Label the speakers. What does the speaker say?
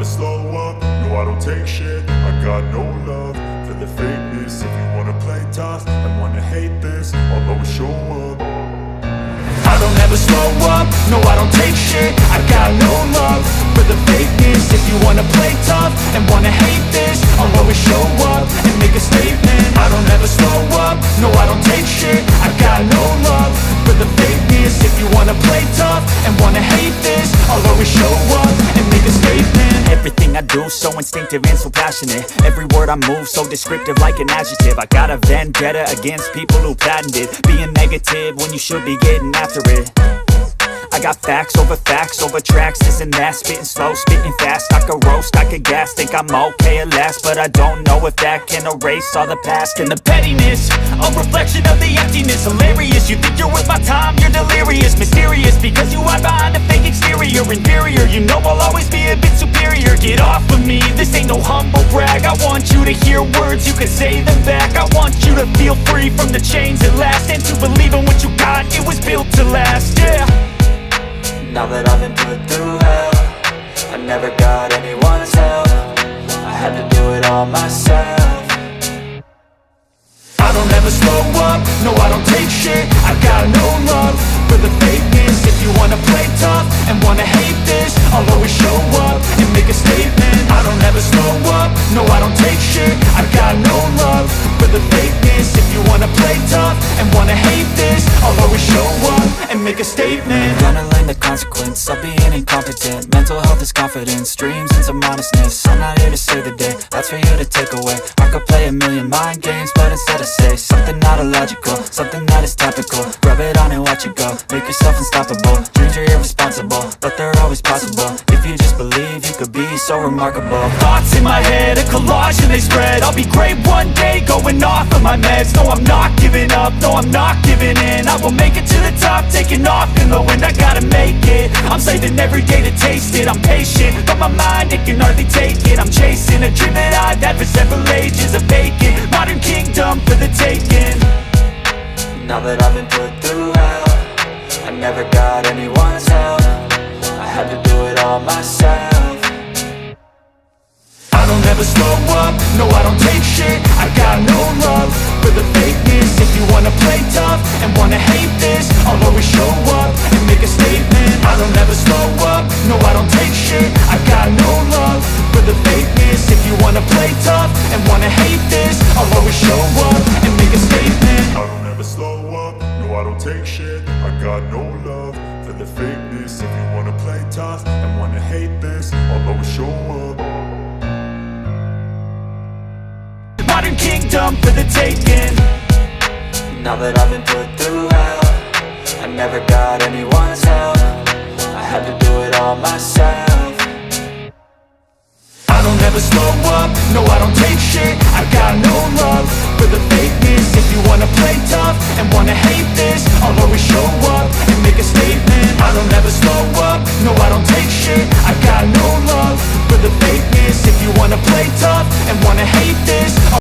Speaker 1: never slow up, no I don't take shit. I got no love for the fakeness. If you wanna play tough and wanna hate this, I'll always show up. I don't ever slow up, no I don't take shit. I got no love for the fakeness. If you wanna play tough and wanna hate this, I'll always show up and make a statement. I don't ever slow up, no I don't take shit. I got no love for the fakeness. If you wanna play tough and wanna hate this, I'll always show up and make a statement.
Speaker 2: Everything I do so instinctive and so passionate. Every word I move so descriptive like an adjective. I got a vendetta against people who patented being negative when you should be getting after it. I got facts over tracks, this and that. Spitting slow, spitting fast. I could roast, I could gas. Think I'm okay at last, but I don't know if that can erase all the past. And the pettiness, a reflection of the emptiness. Hilarious, you think you're worth my time, you're delirious. Mysterious, because you hide behind a fake exterior. Inferior, you know I'll always be a bit superior. Get off of me, this ain't no humble brag. I want you to hear words, you can say them back. I want you to feel free from the chains at last, and to believe in what you got, it was built to last, yeah.
Speaker 3: Now that I've been put through hell, I never got anyone's help. I had to do it all myself.
Speaker 1: I don't ever slow up, no I don't take shit. I got no love for the fakeness. If you wanna play tough and wanna hate this, I'll always show up and make a statement. I don't ever slow up, no I don't take shit. I got no love for the fakeness. If you wanna play tough and wanna hate this, I'll always show up and make a statement.
Speaker 3: Gonna learn the consequence of being incompetent. Mental health is confidence, dreams and some honestness. I'm not here to save the day, that's for you to take away. I could play a million mind games, but instead I say something not illogical, something that is topical. Rub it on and watch it go, make yourself unstoppable. Dreams are irresponsible, but they're always possible. If you just believe, you could be so remarkable.
Speaker 2: Thoughts in my head, a collage and they spread. I'll be great one day, going off of my meds. No, I'm not giving up, no, I'm not giving in. I will make it to the top, taking off in the wind. I gotta make it, I'm saving every day to taste it. I'm patient, but my mind, it can hardly take it. I'm chasing a dream that I've had for several ages. A vacant, modern kingdom for the taking.
Speaker 3: Now that I've been put through hell, I never got anyone's help. I had to do it all myself.
Speaker 1: I don't ever slow up, no I don't take shit. I got no love for the fakeness. If you wanna play tough and wanna hate this, I'll always show up and make a statement. I don't ever slow up, no I don't take shit. I got no love for the fakeness. If you wanna play tough and wanna hate this, I'll always show up and make a statement. I don't ever slow up, no I don't take shit. I got no love for the fakeness. If you wanna play tough and wanna hate this, I'll always show up.
Speaker 2: Modern kingdom for the taking.
Speaker 3: Now that I've been put through hell, I never got anyone's help. I had to do it all myself.
Speaker 1: I don't ever slow up, no I don't take shit. I got no love for the fakeness. If you wanna play tough and wanna hate this, I'll always show up and make